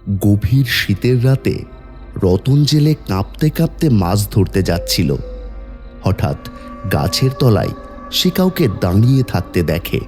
গভীর শীতের রাতে রতন জেলে কাঁপতে কাঁপতে মাছ ধরতে যাচ্ছিল। হঠাৎ গাছের তলায় সে কাউকে দাঁড়িয়ে থাকতে দেখে।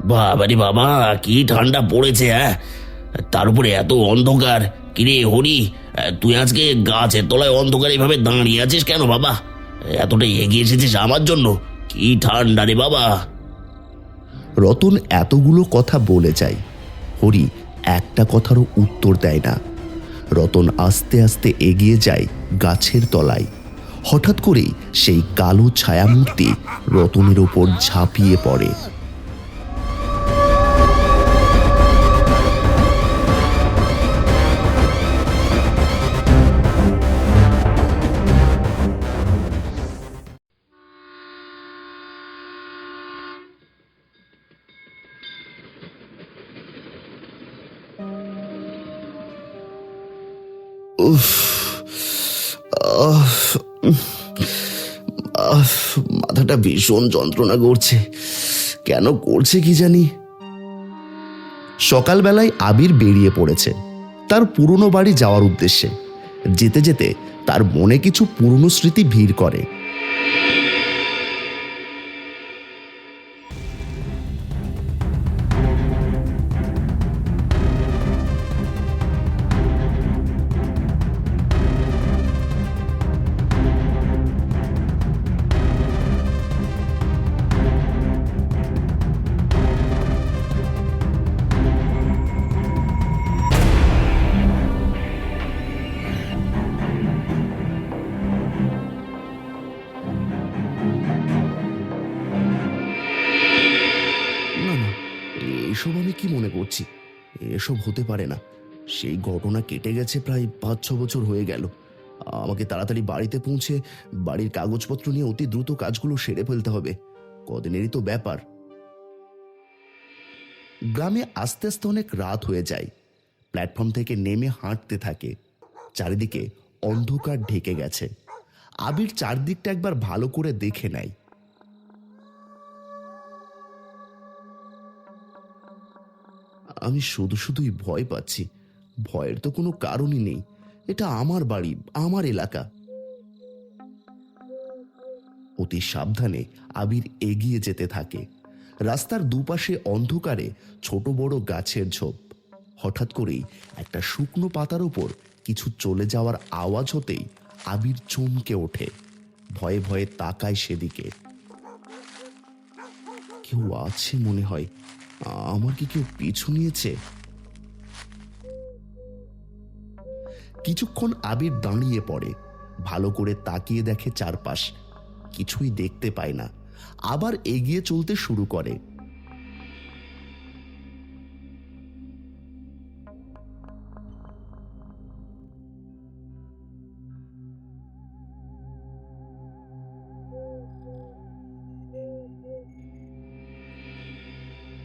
বাবারে বাবা, কি ঠান্ডা পড়েছে! হ্যাঁ, তার উপরে এত অন্ধকার। কিরে হরি, তুই আজকে গাছের তলায় অন্ধকার এভাবে দাঁড়িয়ে আছিস কেন বাবা? এতটা এগিয়ে এসেছিস আমার জন্য? কি ঠান্ডা রে বাবা! রতন এতগুলো কথা বলে যায়, হরি একটা কথারও উত্তর দেয় না। রতন আস্তে আস্তে এগিয়ে যায় গাছের তলায়। হঠাৎ করেই সেই কালো ছায়ামূর্তি রতনের ওপর ঝাঁপিয়ে পড়ে। উফ, আহ, আহ, মাথাটা ভীষণ যন্ত্রণা করছে। কেন করছে কি জানি। সকালবেলায় আবির বেরিয়ে পড়েছে তার পুরনো বাড়ি যাওয়ার উদ্দেশ্যে। যেতে যেতে তার মনে কিছু পুরনো স্মৃতি ভিড় করে। না না, এসব আমি কি মনে করছি? এসব হতে পারে না। সেই ঘটনা কেটে গেছে প্রায় ৫-৬ বছর হয়ে গেল। আমাকে তাড়াতাড়ি বাড়িতে পৌঁছে বাড়ির কাগজপত্র নিয়ে অতি দ্রুত কাজগুলো সেরে ফেলতে হবে। কদিনেরই তো ব্যাপার। গ্রামে আস্তে আস্তে অনেক রাত হয়ে যায়। প্ল্যাটফর্ম থেকে নেমে হাঁটতে থাকে। চারিদিকে অন্ধকার ঢেকে গেছে। আবির চারদিকটা একবার ভালো করে দেখে নেয়। আমি শুধু শুধুই ভয় পাচ্ছি। ভয়ের তো কোনো কারণই নেই। এটা আমার বাড়ি, আমার এলাকা। অতি সাবধানে আবির এগিয়ে যেতে থাকে। রাস্তার দুপাশে অন্ধকারে ছোট বড় গাছের ঝোপ। হঠাৎ করেই একটা শুকনো পাতার ওপর কিছু চলে যাওয়ার আওয়াজ হতেই আবির চমকে ওঠে। ভয়ে ভয়ে তাকায় সেদিকে। কেউ আছে মনে হয়। আমার কি কেউ পিছু নিয়েছে? কিছুক্ষণ আবির দাঁড়িয়ে পড়ে। ভালো করে তাকিয়ে দেখে চারপাশ। কিছুই দেখতে পায় না। আবার এগিয়ে চলতে শুরু করে।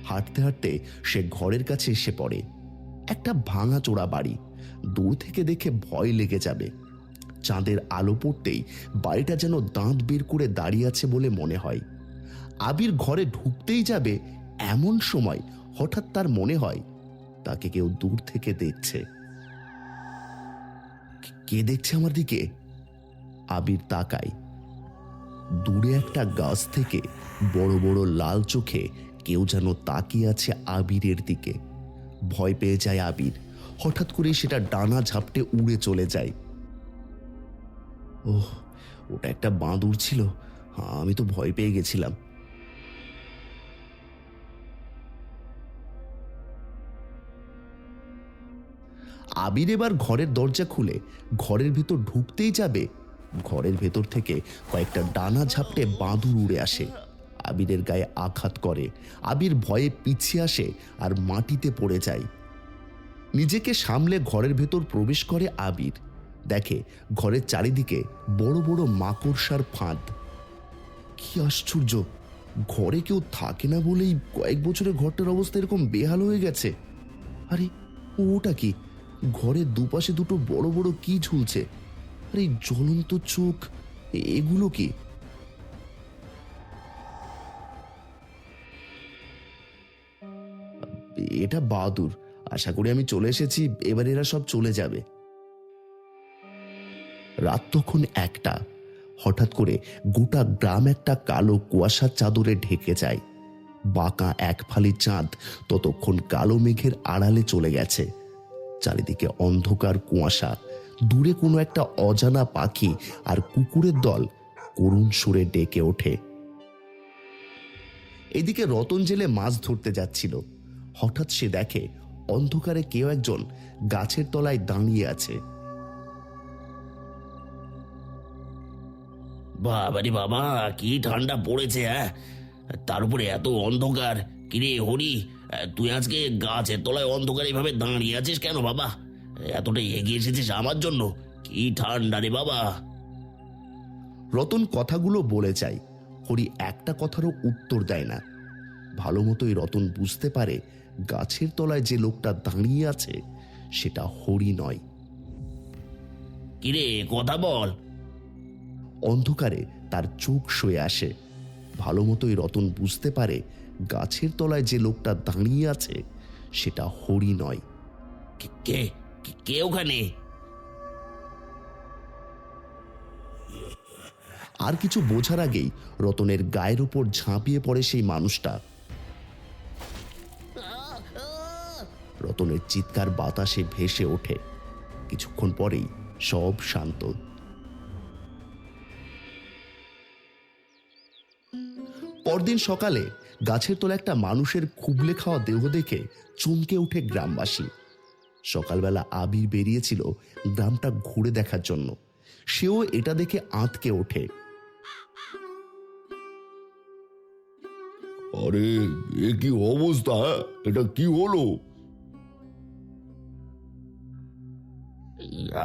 হাঁটতে হাঁটতে সে ঘরের কাছে এসে পড়ে। একটা ভাঙাচোরা বাড়ি। দূর থেকে দেখে ভয় লেগে যাবে। চাঁদের আলো পড়তেই বাড়িটা যেন দাঁত বের করে দাঁড়িয়ে আছে বলে মনে হয়। আবির ঘরে ঢুকতেই যাবে, এমন সময় হঠাৎ তার মনে হয় তাকে কেউ দূর থেকে দেখছে। কে দেখছে আমার দিকে? আবির তাকায়। দূরে একটা গাছ থেকে বড় বড় লাল চোখে কেউ যেন তাকিয়ে আছে আবিরের দিকে। ভয় পেয়ে যায় আবির। হঠাৎ করে সেটা ডানা ঝাপটে উড়ে চলে যায়। ওহ, ওটা একটা বাঁদর ছিল। আমি তো ভয় পেয়ে গেছিলাম। আবির এবার ঘরের দরজা খুলে ঘরের ভেতর ঢুকতেই যাবে, ঘরের ভেতর থেকে কয়েকটা ডানা ঝাপটে বাঁদর উড়ে আসে। আবিরের গায়ে আঘাত করে। আবির ভয়ে পিছিয়ে আসে আর মাটিতে পড়ে যায়। নিজেকে সামলে ঘরের ভেতর প্রবেশ করে আবির। দেখে ঘরের চারিদিকে বড় বড় মাকড়সার ফাঁদ। কি আশ্চর্য! ঘরে কেউ থাকে না বলেই কয়েক বছরে ঘরটার অবস্থা এরকম বেহাল হয়ে গেছে। আরে, ওটা কি? ঘরের দুপাশে দুটো বড় বড় কি ঝুলছে? আরে, জ্বলন্ত চোখ! এগুলো কি? এটা বাদুর। আশা করি আমি চলে এসেছি, এবার এরা সব চলে যাবে। রাত তখন 1টা। হঠাৎ করে গোটা গ্রাম একটা কালো কুয়াশার চাদরে ঢেকে যায়। বাঁকা এক ফালি চাঁদ ততক্ষণ কালো মেঘের আড়ালে চলে গেছে। চারিদিকে অন্ধকার কুয়াশা। দূরে কোনো একটা অজানা পাখি আর কুকুরের দল করুণ সুরে ডেকে ওঠে। এদিকে রতন জেলে মাছ ধরতে যাচ্ছিল। হঠাৎ সে দেখে অন্ধকারে কেউ একজন গাছের তলায় দাঁড়িয়ে আছে। বাবারে বাবা, কি ঠান্ডা পড়েছে! তার উপরে এত অন্ধকার। কিরে হরি, তুই আজকে গাছের তলায় অন্ধকারে এভাবে দাঁড়িয়ে আছিস কেন বাবা? এতটা এগিয়ে এসেছিস আমার জন্য? কি ঠান্ডা রে বাবা! রতন কথাগুলো বলে যায়, হরি একটা কথারও উত্তর দেয় না। ভালো মতোই রতন বুঝতে পারে গাছের তলায় যে লোকটা দাঁড়িয়ে আছে সেটা হরি নয়। কিরে, কথা বল। অন্ধকারে তার চোখ সয়ে আসে। ভালো মতোই রতন বুঝতে পারে গাছের তলায় যে লোকটা দাঁড়িয়ে আছে সেটা হরি নয়। কে কে কে ওখানে? আর কিছু বোঝার আগেই রতনের গায়ের উপর ঝাঁপিয়ে পড়ে সেই মানুষটা। রতনের চিৎকার বাতাসে ভেসে ওঠে। কিছুক্ষণ পরেই সব শান্ত। পরদিন সকালে গাছের তলা একটা মানুষের খুবলে খাওয়া দেহ দেখে চমকে উঠে গ্রামবাসী। সকালবেলা আবির বেরিয়েছিল গ্রামটা ঘুরে দেখার জন্য। সেও এটা দেখে আঁতকে ওঠে। আরে, এ কি অবস্থা? এটা কি হলো?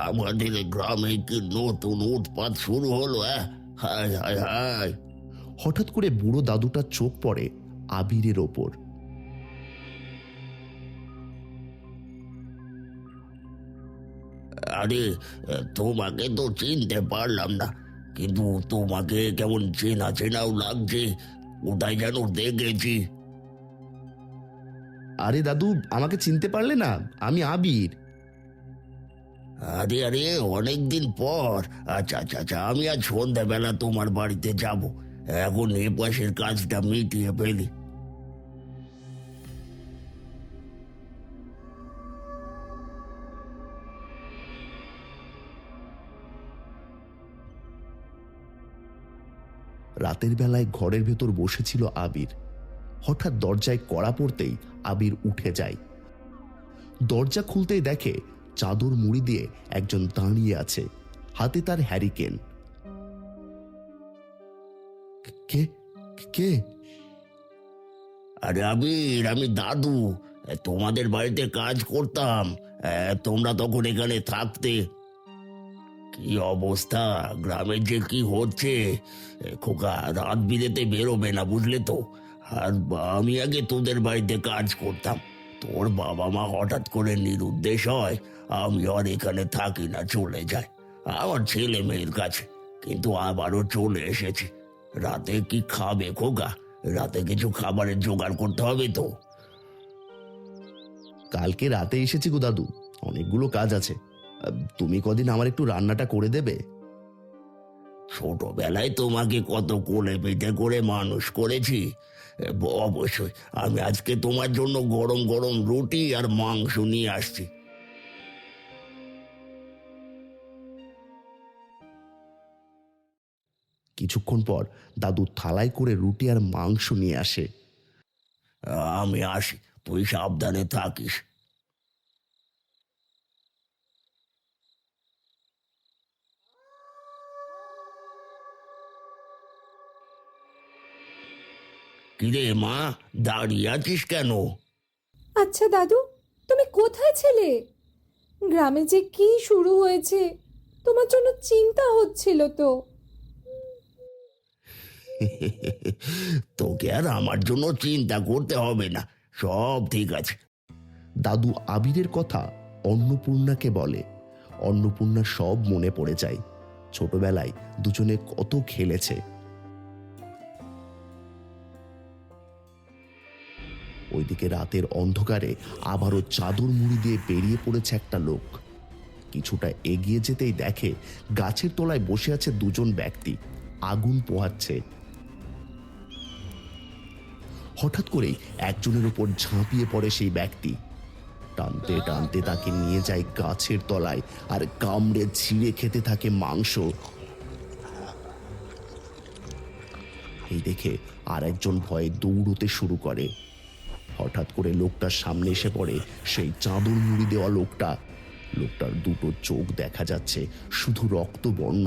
আমাদের গ্রামে কি নতুন উৎপাত শুরু হলো? হায় হায় হায়! হঠাৎ করে বুড়ো দাদুটার চোখ পড়ে আবিরের ওপর। আরে, তোমাকে তো চিনতে পারলাম না, কিন্তু তোমাকে কেমন চেনা চেনাও লাগছে। কোথায় যেন দেখেছি। আরে দাদু, আমাকে চিনতে পারলে না? আমি আবির। আরে আরে, অনেকদিন পর। আচ্ছা আচ্ছা আচ্ছা, আমি আজ সন্ধ্যাবেলা তোমার বাড়িতে যাব। এখন এ পাশের কাজটা মিটিয়ে ফেলি। রাতের বেলায় ঘরের ভেতর বসেছিল আবির। হঠাৎ দরজায় কড়া পড়তেই আবির উঠে যায়। দরজা খুলতেই দেখে চাদর মুড়ি দিয়ে একজন দাঁড়িয়ে আছে, হাতে তার হ্যারিকেন। কে কে? আরে আবির, আমি দাদু। তোমাদের বাড়িতে কাজ করতাম। তোমরা তখন এখানে থাকতে। কি অবস্থা গ্রামের যে কি হচ্ছে! খোকা, রাত বিরেতে বেরোবে না, বুঝলে তো? আর আমি আগে তোদের বাড়িতে কাজ করতাম। তোর বাবা মা হঠাৎ করে নিরুদ্দেশ হয়, আমি আর এখানে থাকি না, চলে যাই আমার ছেলে মেয়ের কাছে। কিন্তু আবারও চলে এসেছি। রাতে কি খাবে খোকা? রাতে কিছু খাবারের জোগাড় করতে হবে তো। কালকে রাতে এসেছি গো দাদু, অনেকগুলো কাজ আছে। তুমি কদিন আমার একটু রান্নাটা করে দেবে? ছোটবেলায় তোমাকে কত কোলে পিঠে করে মানুষ করেছি। অবশ্যই, আমি আজকে তোমার জন্য গরম গরম রুটি আর মাংস নিয়ে আসছি। কিছুক্ষণ পর দাদু থালায় করে রুটি আর মাংস নিয়ে আসে। আমি আসি, তুই সাবধানে থাকিস। কিরে মা, দাঁড়িয়ে আছিস কেন? আচ্ছা দাদু, তুমি কোথায় ছিলে? গ্রামে যে কি শুরু হয়েছে, তোমার জন্য চিন্তা হচ্ছিল তো। তোকে আর আমার জন্য চিন্তা করতে হবে না, সব ঠিক আছে। দাদু আবিরের কথা অন্নপূর্ণাকে বলে। অন্নপূর্ণা সব মনে পড়ে যায়। ছোটবেলায় দুজনে কত খেলেছে। ওইদিকে রাতের অন্ধকারে আবারও চাদর মুড়ি দিয়ে বেরিয়ে পড়েছে একটা লোক। কিছুটা এগিয়ে যেতেই দেখে গাছের তলায় বসে আছে দুজন ব্যক্তি, আগুন পোহাচ্ছে। হঠাৎ করেই একজনের উপর ঝাঁপিয়ে পড়ে সেই ব্যক্তি, টানতে টানতে তাকে নিয়ে যায় গাছের তলায় আর কামড়ে ছিঁড়ে খেতে থাকে মাংস। এই দেখে আর একজন ভয়ে দৌড়তে শুরু করে। হঠাৎ করে লোকটার সামনে এসে পড়ে সেই চাদর মুড়ি দেওয়া লোকটা। লোকটার দুটো চোখ দেখা যাচ্ছে শুধু রক্তবর্ণ।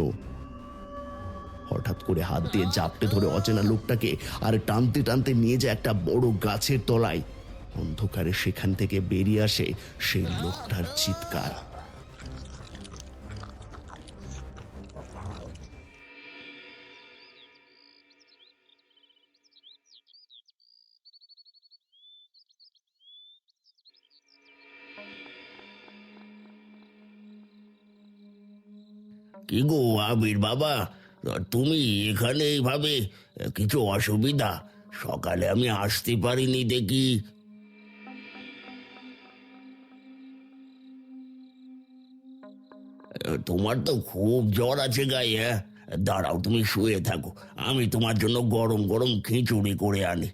হঠাৎ করে হাত দিয়ে জাপটে ধরে অচেনা লোকটাকে আর টানতে টানতে নিয়ে যায় একটা বড় গাছের তলায়। অন্ধকারে সেখান থেকে বেরিয়ে আসে সেই লোকটার চিৎকার। কি গো আবির বাবা, তুমি এখানে এইভাবে? কিছু অসুবিধা? সকালে আমি আসতে পারিনি দেখি। তোমার তো খুব জ্বর আছে গায়ে। হ্যাঁ, দাঁড়াও, তুমি শুয়ে থাকো, আমি তোমার জন্য গরম গরম খিচুড়ি করে আনি।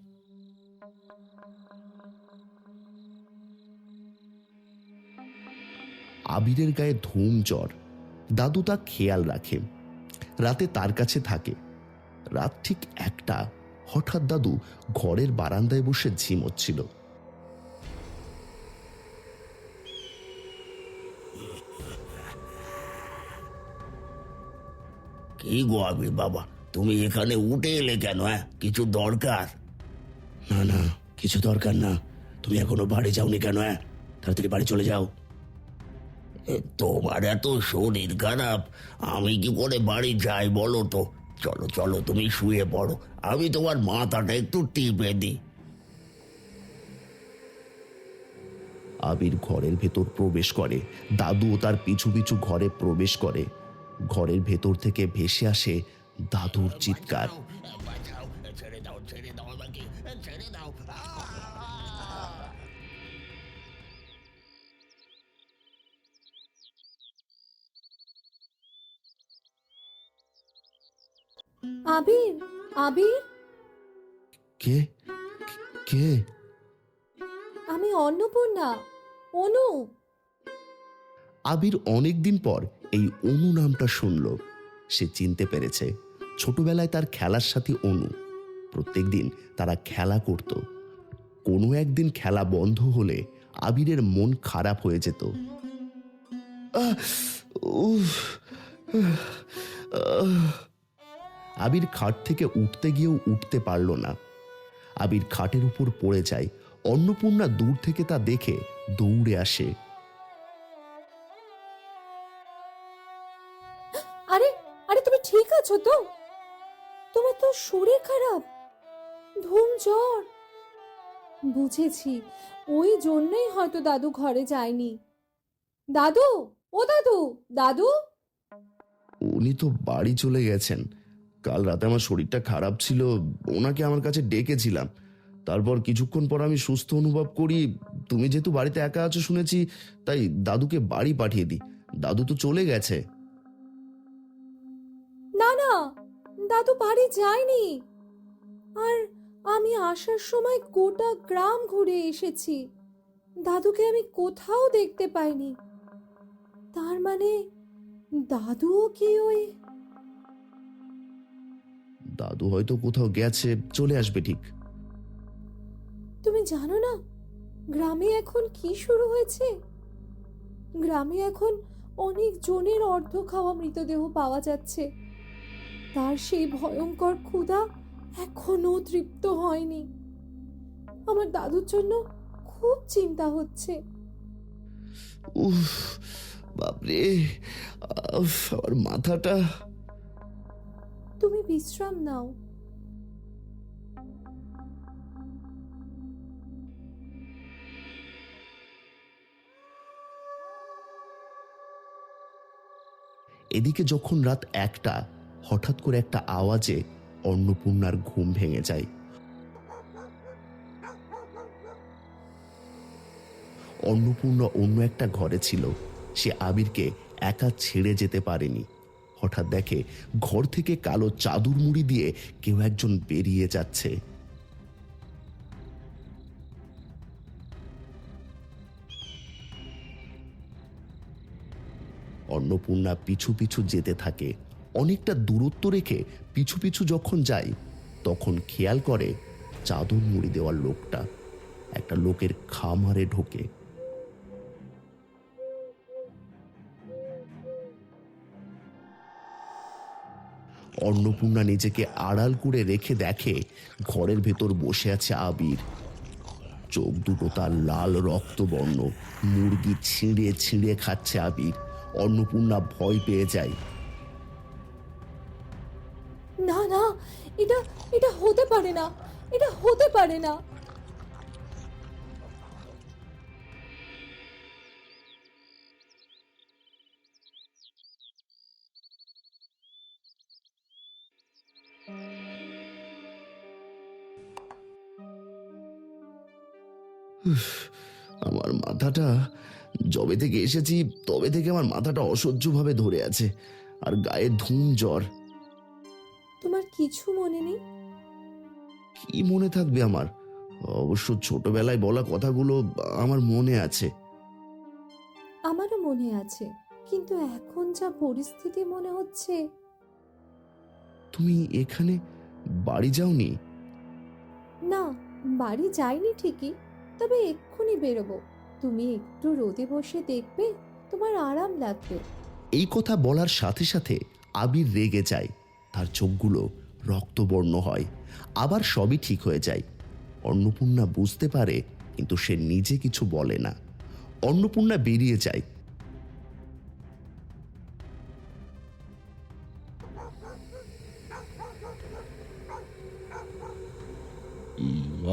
আবিরের গায়ে ধুম জ্বর। দাদু তা খেয়াল রাখে, রাতে তার কাছে থাকে। রাত ঠিক 1টা। হঠাৎ দাদু ঘরের বারান্দায় বসে ঝিমোচ্ছিল। কি গো আবির বাবা, তুমি এখানে উঠে এলে কেন? হ্যাঁ, কিছু দরকার? না না, কিছু দরকার না। তুমি এখনো বাড়ি যাওনি কেন? তাড়াতাড়ি বাড়ি চলে যাও। তোমার এত শরীর খারাপ, আমি কি করে বাড়ি যাই বলো তো? চলো চলো, তুমি শুয়ে পড়ো, আমি তোমার মাথাটা একটু টিপে দিই। আবির ঘরের ভেতর প্রবেশ করে। দাদুও তার পিছু পিছু ঘরে প্রবেশ করে। ঘরের ভেতর থেকে ভেসে আসে দাদুর চিৎকার। বাঁচাও, ছেড়ে দাও, ছেড়ে দাও আমাকে, ছেড়ে দাও। আবির, আবির, কে? কে? আমি অন্নপূর্ণা, অনু। আবির অনেকদিন পর এই অনু নামটা শুনল। সে চিনতে পেরেছে ছোটবেলায় তার খেলার সাথী অনু। প্রত্যেকদিন তারা খেলা করত। কোনো একদিন খেলা বন্ধ হলে আবিরের মন খারাপ হয়ে যেত। আবির খাট থেকে উঠতে গিয়েও উঠতে পারল না। আবির খাটের উপর পড়ে যায়। অন্নপূর্ণা দূর থেকে তা দেখে দৌড়ে আসে। আরে আরে, তুমি ঠিক আছো তো? তোমার তো শরীর খারাপ, ধুম জ্বর। বুঝেছি, ওই জন্যই হয়তো দাদু ঘরে যায়নি। দাদু, ও দাদু, দাদু। উনি তো বাড়ি চলে গেছেন। কাল রাতে আমার শরীরটা খারাপ ছিল, ওনাকে আমার কাছে ডেকেছিলাম। তারপর কিছুক্ষণ পর আমি সুস্থ অনুভব করি। তুমি যেহেতু বাড়িতে একা আছো শুনেছি, তাই দাদুকে বাড়ি পাঠিয়ে দিই। দাদু তো চলে গেছে। না না, দাদু বাড়ি যায়নি। আর আমি আসার সময় গোটা গ্রাম ঘুরে এসেছি, দাদুকে আমি কোথাও দেখতে পাইনি। তার মানে দাদুও কি ওই? দাদু হয়তো কোথাও গেছে, চলে আসবে ঠিক। তুমি জানো না গ্রামে এখন কি শুরু হয়েছে? গ্রামে এখন অনেক জনের অর্ধ খাওয়া মৃতদেহ পাওয়া যাচ্ছে। তার সেই ভয়ঙ্কর ক্ষুধা এখনো তৃপ্ত হয়নি। আমার দাদুর জন্য খুব চিন্তা হচ্ছে। উফ, বাপরে, আমার মাথাটা। তুমি বিশ্রাম নাও। এদিকে যখন রাত 1টা, হঠাৎ করে একটা আওয়াজে অন্নপূর্ণার ঘুম ভেঙে যায়। অন্নপূর্ণা অন্য একটা ঘরে ছিল। সে আবিরকে একা ছেড়ে যেতে পারেনি। হঠাৎ দেখে ঘর থেকে কালো চাদর মুড়ি দিয়ে কেউ একজন বেরিয়ে যাচ্ছে। অন্নপূর্ণা পিছু পিছু যেতে থাকে। অনেকটা দূরত্ব রেখে পিছু পিছু যখন যায় তখন খেয়াল করে চাদর মুড়ি দেওয়ার লোকটা একটা লোকের খামারে ঢোকে। অন্নপূর্ণা নিজেকে আড়াল করে রেখে দেখে ঘরের ভেতর বসে আছে আবির। চোখ দুটো তার লাল রক্তবর্ণ, মুরগি ছিঁড়ে ছিঁড়ে খাচ্ছে আবির। অন্নপূর্ণা ভয় পেয়ে যায়। না না, এটা এটা হতে পারে না, এটা হতে পারে না। আমার মাথাটা, যবে থেকে এসেছি তবে থেকে আমার মাথাটা অসহ্যভাবে ধরে আছে, আর গায়ে ধুম জ্বর। তোমার কিছু মনে নেই? কি মনে থাকবে আমার? অবশ্য ছোটবেলায় বলা কথাগুলো আমার মনে আছে। আমারও মনে আছে, কিন্তু এখন যা পরিস্থিতি মনে হচ্ছে। তুমি এখানে বাড়ি যাওনি? না, বাড়ি যাইনি ঠিকই, তবে এক্ষুনি বেরোবো। তুমি একটু রোদে বসে দেখবে, তোমার আরাম লাগবে। এই কথা বলার সাথে সাথে আবির রেগে যায়। তার চোখগুলো রক্তবর্ণ হয়, আবার সবই ঠিক হয়ে যায়। অন্নপূর্ণা বুঝতে পারে, কিন্তু সে নিজে কিছু বলে না। অন্নপূর্ণা বেরিয়ে যায়।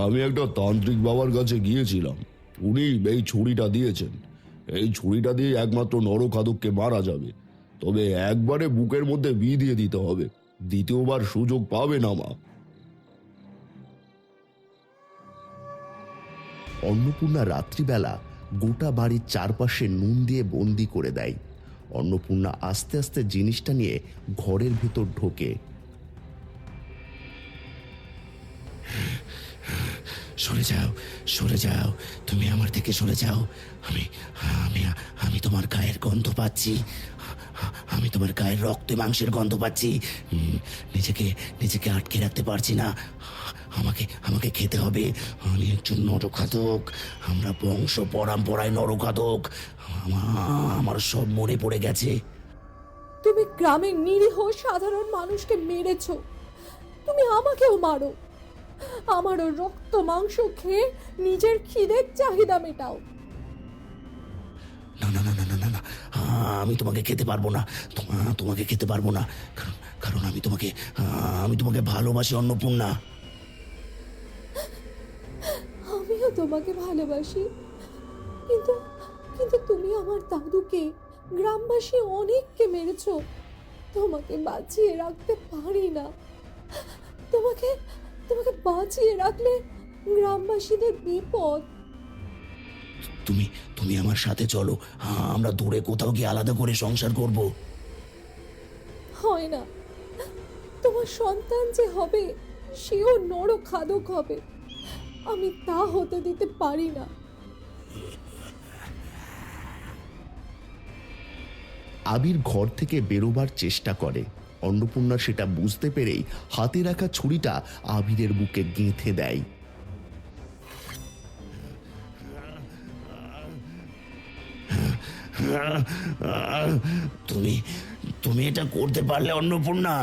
আমি একটা তান্ত্রিক বাবার কাছে গিয়েছিলাম। উনি এই ছুরিটা দিয়েছেন। এই ছুরিটা দিয়ে একমাত্র নরখাদককে মারা যাবে, তবে একবারে বুকের মধ্যে দিয়ে দিতে হবে। দ্বিতীয়বার সুযোগ পাবে না মা। অন্নপূর্ণা রাত্রিবেলা গোটা বাড়ির চারপাশে নুন দিয়ে বন্দি করে দেয়। অন্নপূর্ণা আস্তে আস্তে জিনিসটা নিয়ে ঘরের ভেতর ঢোকে। সরে যাও, সরে যাও, তুমি আমার থেকে সরে যাও। আমি আমি আমি তোমার গায়ের গন্ধ পাচ্ছি। আমি তোমার গায়ের রক্তে মাংসের গন্ধ পাচ্ছি। নিজেকে নিজেকে আটকে রাখতে পারছি না। আমাকে আমাকে খেতে হবে। আমি একজন নরখাদক। আমরা বংশ পরম্পরায় নরখাদক। আমার সব মনে পড়ে গেছে। তুমি গ্রামের নিরীহ সাধারণ মানুষকে মেরেছো, তুমি আমাকেও মারো। আমারও রক্ত মাংস খেয়ে নিজের খিদের চাহিদা মেটাও। না না না না না না না, আমি তোমাকে খেতে পারবো না। তোমাকে খেতে পারবো না, কারণ কারণ আমি তোমাকে ভালোবাসি অন্নপূর্ণা। আমিও তোমাকে ভালোবাসি, কিন্তু কিন্তু তুমি আমার দাদুকে, গ্রামবাসী অনেককে মেরেছো। তোমাকে বাঁচিয়ে রাখতে পারি না। তোমাকে তোমাকে বাঁচিয়ে রাখলে গ্রামবাসীদের বিপদ। তুমি তুমি আমার সাথে চলো। আমরা দূরে কোথাও গিয়ে আলাদা করে সংসার করব। হয় না, তোমার সন্তান যে হবে সেও নরখাদক হবে। আমি তা হতে দিতে পারি না। আবির ঘর থেকে বেরোবার চেষ্টা করে। অন্নপূর্ণা সেটা বুঝতে পেরেই হাতে রাখা ছুরিটা আবিরের বুকে গেঁথে দেয়। তুমি তুমি এটা করতে পারলে অন্নপূর্ণা?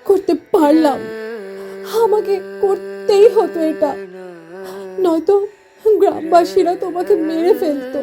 করতে পারলাম, আমাকে করতেই হতো এটা, নয়তো গ্রামবাসীরা তোমাকে মেরে ফেলতো।